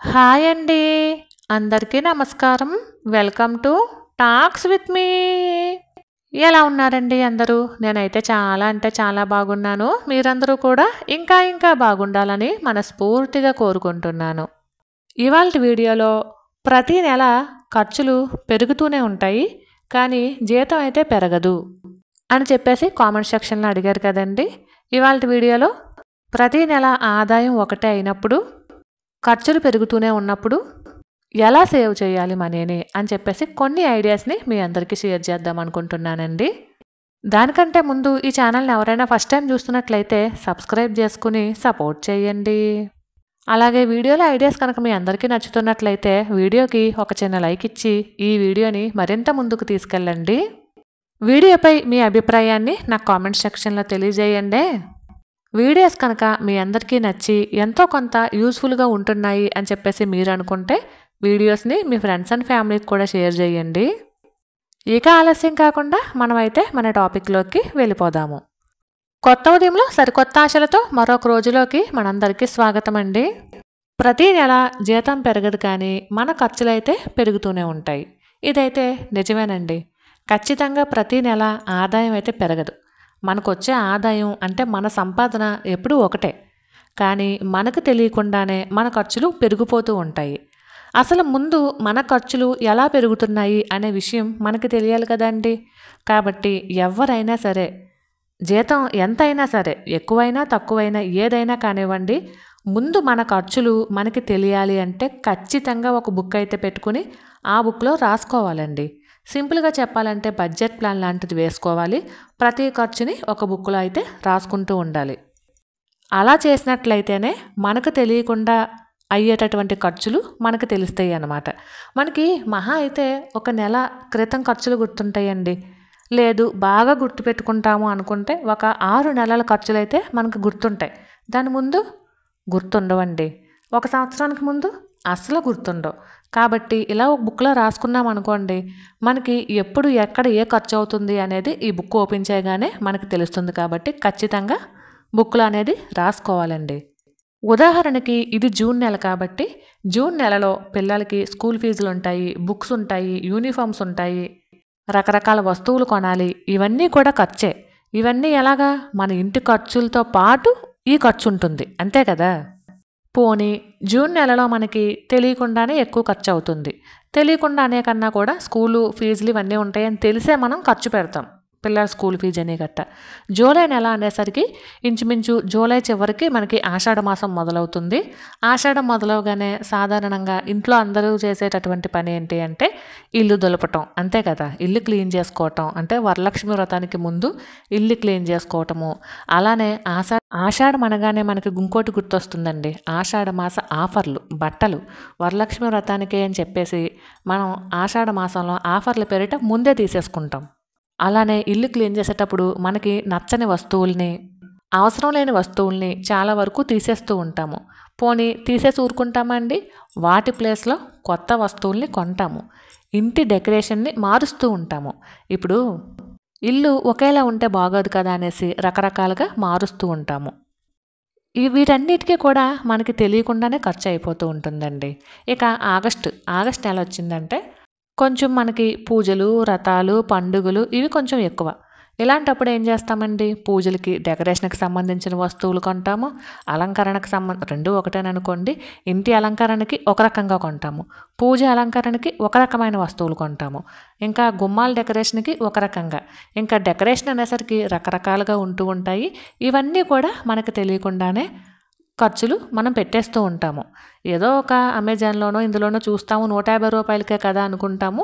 Hi అండి. అందరికీ నమస్కారం. Welcome to talks with me. ఎలా ఉన్నారండి అందరూ? నేనైతే చాలా అంటే చాలా బాగున్నాను. మీరందరూ కూడా ఇంకా బాగుండాలని మనస్ఫూర్తిగా కోరుకుంటున్నాను. ఇవాల్టి వీడియోలో ప్రతి నెల ఖర్చులు పెరుగుతూనే ఉంటాయి. కానీ జీతం అయితే పెరగదు అని చెప్పేసి కామెంట్ సెక్షన్లో అడిగారు కదండి. ఇవాల్టి వీడియోలో ప్రతి నెల ఆదాయం ఒకటే అయినప్పుడు ఖర్చులు పెరుగుతూనే ఉన్నప్పుడు ఎలా సేవ్ చేయాలి మనీని అని చెప్పేసి కొన్ని ఐడియాస్ని మీ అందరికీ షేర్ చేద్దాం అనుకుంటున్నానండి. దానికంటే ముందు ఈ ఛానల్ని ఎవరైనా ఫస్ట్ టైం చూస్తున్నట్లయితే సబ్స్క్రైబ్ చేసుకుని సపోర్ట్ చేయండి. అలాగే వీడియోలో ఐడియాస్ కనుక మీ అందరికీ నచ్చుతున్నట్లయితే వీడియోకి ఒక చిన్న లైక్ ఇచ్చి ఈ వీడియోని మరింత ముందుకు తీసుకెళ్ళండి. వీడియోపై మీ అభిప్రాయాన్ని నాకు కామెంట్ సెక్షన్లో తెలియజేయండి. వీడియోస్ కనుక మీ అందరికీ నచ్చి ఎంతో కొంత యూస్ఫుల్గా ఉంటున్నాయి అని చెప్పేసి మీరు అనుకుంటే వీడియోస్ని మీ ఫ్రెండ్స్ అండ్ ఫ్యామిలీకి కూడా షేర్ చేయండి. ఇక ఆలస్యం కాకుండా మనమైతే మన టాపిక్లోకి వెళ్ళిపోదాము. కొత్త ఉదయంలో సరికొత్త ఆశలతో మరొక రోజులోకి మనందరికీ స్వాగతం అండి. ప్రతి నెల జీతం పెరగదు కానీ మన ఖర్చులైతే పెరుగుతూనే ఉంటాయి. ఇదైతే నిజమేనండి. ఖచ్చితంగా ప్రతి నెల ఆదాయం అయితే పెరగదు. మనకొచ్చే ఆదాయం అంటే మన సంపాదన ఎప్పుడూ ఒకటే. కానీ మనకు తెలియకుండానే మన ఖర్చులు పెరిగిపోతూ ఉంటాయి. అసలు ముందు మన ఖర్చులు ఎలా పెరుగుతున్నాయి అనే విషయం మనకి తెలియాలి కదండి. కాబట్టి ఎవరైనా సరే జీతం ఎంతైనా సరే ఎక్కువైనా తక్కువైనా ఏదైనా కానివ్వండి, ముందు మన ఖర్చులు మనకి తెలియాలి అంటే ఖచ్చితంగా ఒక బుక్ అయితే పెట్టుకుని ఆ బుక్లో రాసుకోవాలండి. సింపుల్గా చెప్పాలంటే బడ్జెట్ ప్లాన్ లాంటిది వేసుకోవాలి. ప్రతి ఖర్చుని ఒక బుక్లో అయితే రాసుకుంటూ ఉండాలి. అలా చేసినట్లయితేనే మనకు తెలియకుండా అయ్యేటటువంటి ఖర్చులు మనకు తెలుస్తాయి అన్నమాట. మనకి మహా అయితే ఒక నెల క్రితం ఖర్చులు గుర్తుంటాయండి. లేదు బాగా గుర్తుపెట్టుకుంటాము అనుకుంటే ఒక 6 నెలల ఖర్చులైతే మనకు గుర్తుంటాయి. దాని ముందు గుర్తుండవండి. ఒక సంవత్సరానికి ముందు అసలు గుర్తుండవు. కాబట్టి ఇలా ఒక బుక్లో రాసుకున్నాం అనుకోండి, మనకి ఎప్పుడు ఎక్కడ ఏ ఖర్చు అవుతుంది అనేది ఈ బుక్ ఓపెన్ చేయగానే మనకు తెలుస్తుంది. కాబట్టి ఖచ్చితంగా బుక్లో అనేది రాసుకోవాలండి. ఉదాహరణకి ఇది జూన్ నెల కాబట్టి జూన్ నెలలో పిల్లలకి స్కూల్ ఫీజులు ఉంటాయి, బుక్స్ ఉంటాయి, యూనిఫామ్స్ ఉంటాయి, రకరకాల వస్తువులు కొనాలి. ఇవన్నీ కూడా ఖర్చే. ఇవన్నీ ఎలాగా మన ఇంటి ఖర్చులతో పాటు ఈ ఖర్చు ఉంటుంది, అంతే కదా. పోనీ జూన్ నెలలో మనకి తెలియకుండానే ఎక్కువ ఖర్చు అవుతుంది. తెలియకుండానే కన్నా కూడా స్కూలు ఫీజులు ఇవన్నీ ఉంటాయని తెలిసే మనం ఖర్చు పెడతాం, పిల్లల స్కూల్ ఫీజు అని గట్ట. జూలై నెల అనేసరికి ఇంచుమించు జూలై చివరికి మనకి ఆషాఢ మాసం మొదలవుతుంది. ఆషాఢం మొదలవగానే సాధారణంగా ఇంట్లో అందరూ చేసేటటువంటి పని ఏంటి అంటే ఇల్లు దులపటం, అంతే కదా. ఇల్లు క్లీన్ చేసుకోవటం అంటే వరలక్ష్మి వ్రతానికి ముందు ఇల్లు క్లీన్ చేసుకోవటము. అలానే ఆషాఢం అనగానే మనకి ఇంకోటి గుర్తొస్తుందండి. ఆషాఢ మాస ఆఫర్లు, బట్టలు వరలక్ష్మి వ్రతానికి అని చెప్పేసి మనం ఆషాఢ మాసంలో ఆఫర్ల పేరిట ముందే తీసేసుకుంటాం. అలానే ఇల్లు క్లీన్ చేసేటప్పుడు మనకి నచ్చని వస్తువుల్ని, అవసరం లేని వస్తువుల్ని చాలా వరకు తీసేస్తూ ఉంటాము. పోనీ తీసేసి ఊరుకుంటామండి, వాటి ప్లేస్లో కొత్త వస్తువుల్ని కొంటాము. ఇంటి డెకరేషన్ని మారుస్తూ ఉంటాము. ఇప్పుడు ఇల్లు ఒకేలా ఉంటే బాగోదు కదా అనేసి రకరకాలుగా మారుస్తూ ఉంటాము. వీటన్నిటికీ కూడా మనకి తెలియకుండానే ఖర్చు అయిపోతూ ఉంటుందండి. ఇక ఆగస్ట్ నెల వచ్చిందంటే కొంచెం మనకి పూజలు, వ్రతాలు, పండుగలు ఇవి కొంచెం ఎక్కువ. ఇలాంటప్పుడు ఏం చేస్తామండి, పూజలకి డెకరేషన్కి సంబంధించిన వస్తువులు కొంటాము, అలంకరణకు రెండు ఒకటేననుకోండి. ఇంటి అలంకరణకి ఒక రకంగా కొంటాము, పూజ అలంకరణకి ఒక రకమైన వస్తువులు కొంటాము, ఇంకా గుమ్మాల డెకరేషన్కి ఒక రకంగా, ఇంకా డెకరేషన్ అనేసరికి రకరకాలుగా ఉంటూ ఉంటాయి. ఇవన్నీ కూడా మనకు తెలియకుండానే ఖర్చులు మనం పెట్టేస్తూ ఉంటాము. ఏదో ఒక అమెజాన్లోనో ఇందులోనో చూస్తాము, 150 రూపాయలకే కదా అనుకుంటాము,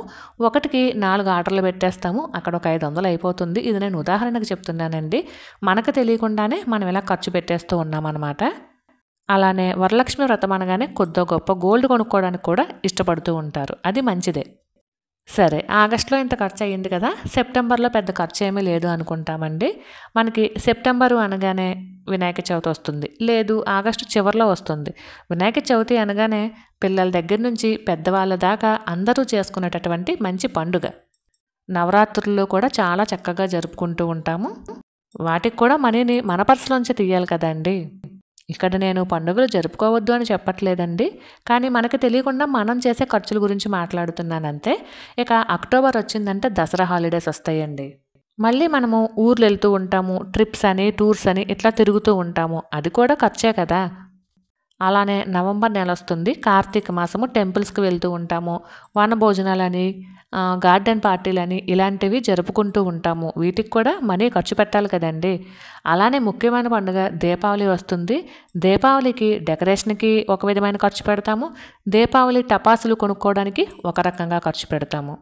ఒకటికి 4 ఆర్డర్లు పెట్టేస్తాము, అక్కడ ఒక 500 అయిపోతుంది. ఇది నేను ఉదాహరణకు చెప్తున్నానండి. మనకు తెలియకుండానే మనం ఇలా ఖర్చు పెట్టేస్తూ ఉన్నామన్నమాట. అలానే వరలక్ష్మి వ్రతం అనగానే కొద్దో గొప్ప గోల్డ్ కొనుక్కోవడానికి కూడా ఇష్టపడుతూ ఉంటారు. అది మంచిదే. సరే, ఆగస్టులో ఇంత ఖర్చు అయ్యింది కదా, సెప్టెంబర్లో పెద్ద ఖర్చు ఏమీ లేదు అనుకుంటామండి. మనకి సెప్టెంబరు అనగానే వినాయక చవితి వస్తుంది, లేదు ఆగస్టు చివరిలో వస్తుంది. వినాయక చవితి అనగానే పిల్లల దగ్గర నుంచి పెద్దవాళ్ళ దాకా అందరూ చేసుకునేటటువంటి మంచి పండుగ. నవరాత్రుల్లో కూడా చాలా చక్కగా జరుపుకుంటూ ఉంటాము. వాటికి కూడా మనీని మన పర్సులోంచి తీయాలి కదండి. ఇక్కడ నేను పండుగలు జరుపుకోవద్దు అని చెప్పట్లేదండి, కానీ మనకి తెలియకుండా మనం చేసే ఖర్చుల గురించి మాట్లాడుతున్నాను అంతే. ఇక అక్టోబర్ వచ్చిందంటే దసరా హాలిడేస్ వస్తాయండి. మళ్ళీ మనము ఊర్లు వెళ్తూ ఉంటాము, ట్రిప్స్ అని టూర్స్ అని ఇట్లా తిరుగుతూ ఉంటాము, అది కూడా ఖర్చే కదా. అలానే నవంబర్ నెల వస్తుంది, కార్తీక మాసము, టెంపుల్స్కి వెళ్తూ ఉంటాము, వనభోజనాలని గార్డెన్ పార్టీలని ఇలాంటివి జరుపుకుంటూ ఉంటాము. వీటికి కూడా మనీ ఖర్చు పెట్టాలి కదండి. అలానే ముఖ్యమైన పండుగ దీపావళి వస్తుంది. దీపావళికి డెకరేషన్కి ఒక విధమైన ఖర్చు పెడతాము, దీపావళి టపాసులు కొనుక్కోవడానికి ఒక రకంగా ఖర్చు పెడతాము.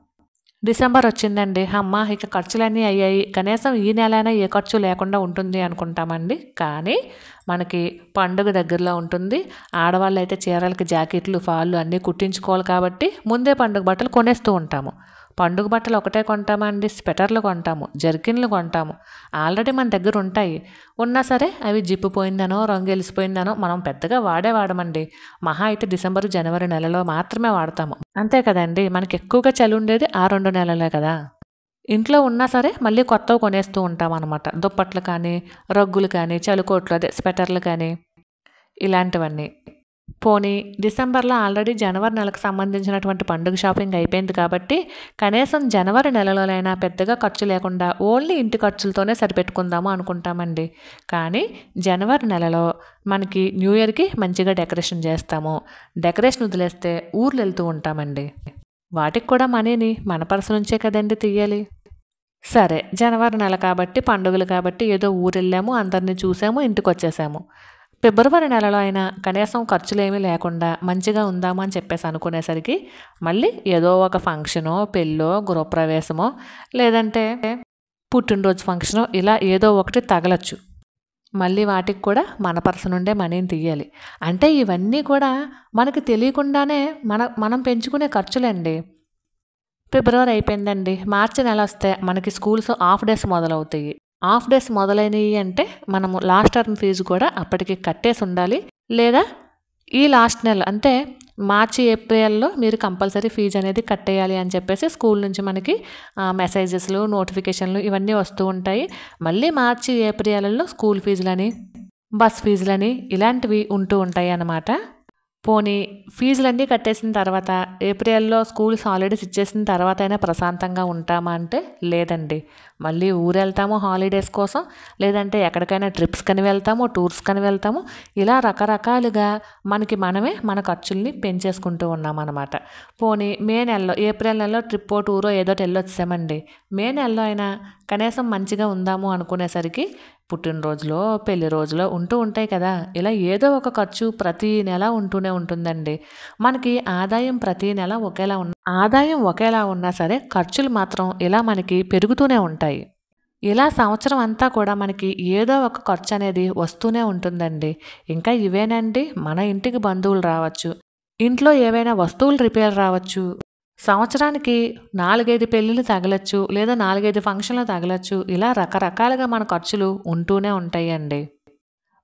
డిసెంబర్ వచ్చిందండి, అమ్మ ఇక ఖర్చులన్నీ అయ్యాయి, కనీసం ఈ నెలైనా ఏ ఖర్చు లేకుండా ఉంటుంది అనుకుంటామండి. కానీ మనకి పండుగ దగ్గరలో ఉంటుంది. ఆడవాళ్ళు అయితే చీరలకి జాకెట్లు ఫాళ్ళు అన్నీ కుట్టించుకోవాలి కాబట్టి ముందే పండుగ బట్టలు కొనేస్తూ ఉంటాము. పండుగ బట్టలు ఒకటే కొంటామండి, స్వెటర్లు కొంటాము, జర్కిన్లు కొంటాము, ఆల్రెడీ మన దగ్గర ఉంటాయి. ఉన్నా సరే అవి జిప్పు పోయిందనో రంగు వెలిసిపోయిందనో మనం పెద్దగా వాడమండి. మహా అయితే డిసెంబర్ జనవరి నెలలో మాత్రమే వాడతాము, అంతే కదండి. మనకి ఎక్కువగా చలి ఉండేది ఆ 2 నెలలే కదా. ఇంట్లో ఉన్నా సరే మళ్ళీ కొత్తవి కొనేస్తూ ఉంటాం అనమాట. దుప్పట్లు కానీ, రగ్గులు కానీ, చలికోట్లు అదే స్వెటర్లు కానీ ఇలాంటివన్నీ. పోనీ డిసెంబర్లో ఆల్రెడీ జనవరి నెలకు సంబంధించినటువంటి పండుగ షాపింగ్ అయిపోయింది కాబట్టి కనీసం జనవరి నెలలోనైనా పెద్దగా ఖర్చు లేకుండా ఓన్లీ ఇంటి ఖర్చులతోనే సరిపెట్టుకుందాము అనుకుంటామండి. కానీ జనవరి నెలలో మనకి న్యూ ఇయర్కి మంచిగా డెకరేషన్ చేస్తాము. డెకరేషన్ వదిలేస్తే ఊర్లు వెళ్తూ ఉంటామండి. వాటికి కూడా మనీని మన పర్సు నుంచే కదండి తీయాలి. సరే, జనవరి నెల కాబట్టి, పండుగలు కాబట్టి ఏదో ఊరు వెళ్ళాము, అందరినీ చూసాము, ఇంటికి వచ్చేసాము. ఫిబ్రవరి నెలలో అయినా కనీసం ఖర్చులేమీ లేకుండా మంచిగా ఉందాము అని చెప్పేసి అనుకునేసరికి మళ్ళీ ఏదో ఒక ఫంక్షనో, పెళ్ళో, గృహప్రవేశమో, లేదంటే పుట్టినరోజు ఫంక్షనో ఇలా ఏదో ఒకటి తగలచ్చు. మళ్ళీ వాటికి కూడా మన పర్సు నుండే మనీని తీయాలి. అంటే ఇవన్నీ కూడా మనకి తెలియకుండానే మనం పెంచుకునే ఖర్చులండి. ఫిబ్రవరి అయిపోయిందండి, మార్చి నెల వస్తే మనకి స్కూల్స్ హాఫ్ డేస్ మొదలవుతాయి. హాఫ్ డేస్ మొదలైనవి అంటే మనము లాస్ట్ టర్మ్ ఫీజు కూడా అప్పటికి కట్టేసి ఉండాలి. లేదా ఈ లాస్ట్ నెల అంటే మార్చి ఏప్రిల్లో మీరు కంపల్సరీ ఫీజు అనేది కట్టేయాలి అని చెప్పేసి స్కూల్ నుంచి మనకి మెసేజెస్లు, నోటిఫికేషన్లు ఇవన్నీ వస్తూ ఉంటాయి. మళ్ళీ మార్చి ఏప్రిల్లో స్కూల్ ఫీజులని, బస్ ఫీజులని ఇలాంటివి ఉంటూ ఉంటాయి అన్నమాట. పోనీ ఫీజులన్నీ కట్టేసిన తర్వాత ఏప్రిల్లో స్కూల్స్ హాలిడేస్ ఇచ్చేసిన తర్వాత అయినా ప్రశాంతంగా ఉంటామా అంటే లేదండి. మళ్ళీ ఊరు వెళ్తాము హాలిడేస్ కోసం, లేదంటే ఎక్కడికైనా ట్రిప్స్ కని వెళ్తాము, టూర్స్ కని వెళ్తాము. ఇలా రకరకాలుగా మనమే మన ఖర్చుల్ని పెంచేసుకుంటూ ఉన్నామన్నమాట. పోనీ మే నెలలో, ఏప్రిల్ నెలలో ట్రిప్పో టూరో ఏదో వెళ్ళొచ్చామండి. మే నెలలో అయినా కనీసం మంచిగా ఉందాము అనుకునేసరికి పుట్టినరోజులో, పెళ్లి రోజులో ఉంటూ ఉంటాయి కదా. ఇలా ఏదో ఒక ఖర్చు ప్రతీ నెల ఉంటూనే ఉంటుందండి. మనకి ఆదాయం ప్రతీ నెల ఆదాయం ఒకేలా ఉన్నా సరే ఖర్చులు మాత్రం ఇలా మనకి పెరుగుతూనే ఉంటాయి. ఇలా సంవత్సరం అంతా కూడా మనకి ఏదో ఒక ఖర్చు అనేది వస్తూనే ఉంటుందండి. ఇంకా ఇవేనండి, మన ఇంటికి బంధువులు రావచ్చు, ఇంట్లో ఏవైనా వస్తువులు రిపేర్ రావచ్చు, సంవత్సరానికి 4-5 పెళ్ళిళ్ళు తగలచ్చు, లేదా 4-5 ఫంక్షన్లు తగలచ్చు. ఇలా రకరకాలుగా మన ఖర్చులు ఉంటూనే ఉంటాయండి.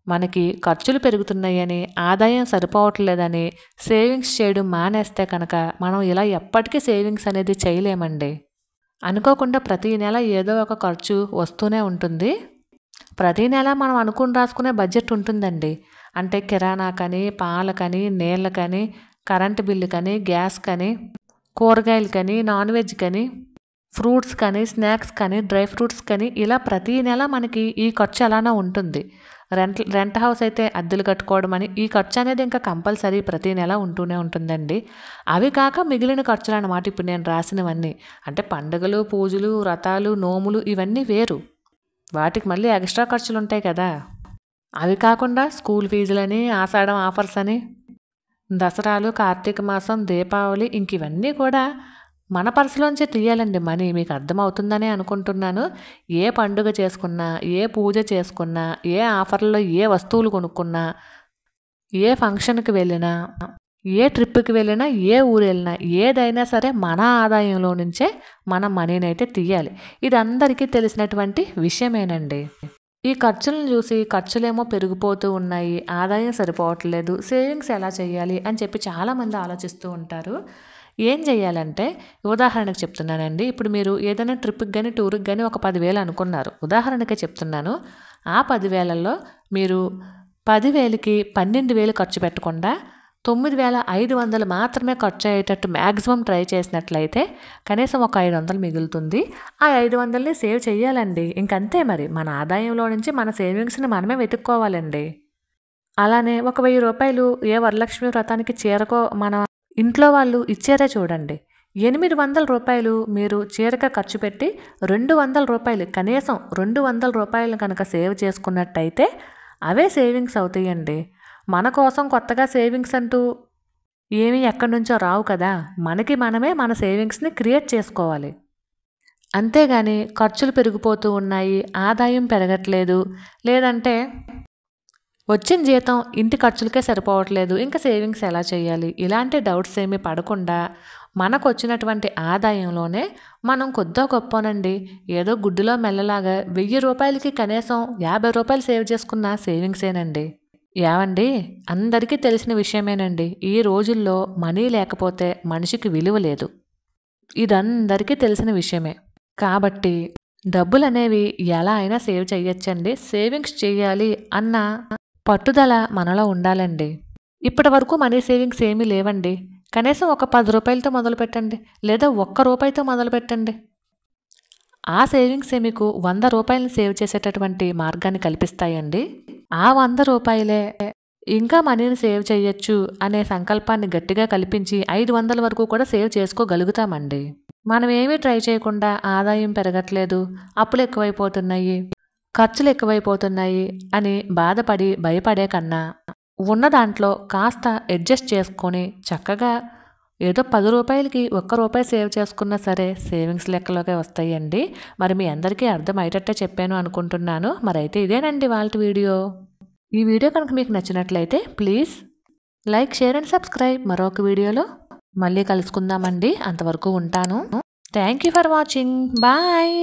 మనకి ఖర్చులు పెరుగుతున్నాయని, ఆదాయం సరిపోవట్లేదని సేవింగ్స్ చేయడం మానేస్తే కనుక మనం ఇలా ఎప్పటికీ సేవింగ్స్ అనేది చేయలేమండి. అనుకోకుండా ప్రతీ నెల ఏదో ఒక ఖర్చు వస్తూనే ఉంటుంది. ప్రతీ నెల మనం అనుకుని రాసుకునే బడ్జెట్ ఉంటుందండి. అంటే కిరాణాకని, పాలకని, నీళ్ళకని, కరెంటు బిల్లు కని, గ్యాస్ కని, కూరగాయలు కని, నాన్ వెజ్ కని, ఫ్రూట్స్ కానీ, స్నాక్స్ కానీ, డ్రై ఫ్రూట్స్ కానీ ఇలా ప్రతీ నెల మనకి ఈ ఖర్చు అలానే ఉంటుంది. రెంట్ హౌస్ అయితే అద్దెలు కట్టుకోవడం అని ఈ ఖర్చు అనేది ఇంకా కంపల్సరీ ప్రతీ నెల ఉంటూనే ఉంటుందండి. అవి కాక మిగిలిన ఖర్చులు అన్నమాట ఇప్పుడు నేను రాసినవన్నీ. అంటే పండుగలు, పూజలు, వ్రతాలు, నోములు ఇవన్నీ వేరు. వాటికి మళ్ళీ ఎక్స్ట్రా ఖర్చులు ఉంటాయి కదా. అవి కాకుండా స్కూల్ ఫీజులని, ఆషాఢం ఆఫర్స్ అని, దసరాలు, కార్తీక మాసం, దీపావళి ఇంక ఇవన్నీ కూడా మన పర్సులోంచే తీయాలండి మనీ. మీకు అర్థమవుతుందనే అనుకుంటున్నాను. ఏ పండుగ చేసుకున్నా, ఏ పూజ చేసుకున్నా, ఏ ఆఫర్లో ఏ వస్తువులు కొనుక్కున్నా, ఏ ఫంక్షన్కి వెళ్ళినా, ఏ ట్రిప్కి వెళ్ళినా, ఏ ఊరు వెళ్ళినా, ఏదైనా సరే మన ఆదాయంలో నుంచే మనం మనీని అయితే తీయాలి. ఇది అందరికీ తెలిసినటువంటి విషయమేనండి. ఈ ఖర్చులను చూసి ఖర్చులేమో పెరిగిపోతూ ఉన్నాయి, ఆదాయం సరిపోవట్లేదు, సేవింగ్స్ ఎలా చేయాలి అని చెప్పి చాలామంది ఆలోచిస్తూ ఉంటారు. ఏం చేయాలంటే ఉదాహరణకు చెప్తున్నానండి. ఇప్పుడు మీరు ఏదైనా ట్రిప్కి కానీ టూర్కి కానీ ఒక 10,000 అనుకున్నారు, ఉదాహరణకే చెప్తున్నాను. ఆ 10,000లో మీరు 10,000కి 12,000 ఖర్చు పెట్టకుండా 9,500 మాత్రమే ఖర్చు అయ్యేటట్టు మ్యాక్సిమం ట్రై చేసినట్లయితే కనీసం ఒక 500 మిగులుతుంది. ఆ 500ని సేవ్ చేయాలండి. ఇంకంతే మరి. మన ఆదాయంలో నుంచి మన సేవింగ్స్ని మనమే వెతుక్కోవాలండి. అలానే ఒక 1,000 రూపాయలు ఏ వరలక్ష్మి వ్రతానికి చీరకో మన ఇంట్లో వాళ్ళు ఇచ్చారే చూడండి. 800 రూపాయలు మీరు చీరక ఖర్చు పెట్టి 200 రూపాయలు కనీసం 200 రూపాయలు కనుక సేవ్ చేసుకున్నట్టయితే అవే సేవింగ్స్ అవుతాయండి. మన కోసం కొత్తగా సేవింగ్స్ అంటూ ఏమీ ఎక్కడి నుంచో రావు కదా. మనకి మనమే మన సేవింగ్స్ని క్రియేట్ చేసుకోవాలి. అంతేగాని ఖర్చులు పెరిగిపోతూ ఉన్నాయి, ఆదాయం పెరగట్లేదు, లేదంటే వచ్చిన జీతం ఇంటి ఖర్చులకే సరిపోవట్లేదు, ఇంకా సేవింగ్స్ ఎలా చేయాలి, ఇలాంటి డౌట్స్ ఏమీ పడకుండా మనకు వచ్చినటువంటి ఆదాయంలోనే మనం కొద్దో గొప్పనండి ఏదో గుడ్డులో మెల్లలాగా 1,000 రూపాయలకి కనీసం 50 రూపాయలు సేవ్ చేసుకున్న సేవింగ్సేనండి. ఏవండి, అందరికీ తెలిసిన విషయమేనండి. ఈ రోజుల్లో మనీ లేకపోతే మనిషికి విలువ లేదు. ఇదందరికీ తెలిసిన విషయమే. కాబట్టి డబ్బులు అనేవి ఎలా అయినా సేవ్ చేయొచ్చండి. సేవింగ్స్ చేయాలి అన్న పట్టుదల మనలో ఉండాలండి. ఇప్పటి వరకు మనీ సేవింగ్స్ ఏమీ లేవండి. కనీసం ఒక 10 రూపాయలతో మొదలు పెట్టండి, లేదా 1 రూపాయితో మొదలు పెట్టండి. ఆ సేవింగ్సే మీకు 100 రూపాయలను సేవ్ చేసేటటువంటి మార్గాన్ని కల్పిస్తాయండి. ఆ 100 రూపాయలే ఇంకా మనీని సేవ్ చేయొచ్చు అనే సంకల్పాన్ని గట్టిగా కల్పించి 500 వరకు కూడా సేవ్ చేసుకోగలుగుతామండి. మనం ఏమీ ట్రై చేయకుండా ఆదాయం పెరగట్లేదు, అప్పులు ఎక్కువైపోతున్నాయి, ఖర్చులు ఎక్కువైపోతున్నాయి అని బాధపడి భయపడే కన్నా ఉన్న దాంట్లో కాస్త అడ్జస్ట్ చేసుకొని చక్కగా ఏదో 10 రూపాయలకి 1 రూపాయి సేవ్ చేసుకున్నా సరే సేవింగ్స్ లెక్కలోకే వస్తాయండి. మరి మీ అందరికీ అర్థమయ్యేటట్టే చెప్పాను అనుకుంటున్నాను. మరైతే ఇదేనండి వాళ్ళ వీడియో. ఈ వీడియో కనుక మీకు నచ్చినట్లయితే please like, share and subscribe. మరొక వీడియోలో మళ్ళీ కలుసుకుందామండి. అంతవరకు ఉంటాను. Thank you for watching. Bye.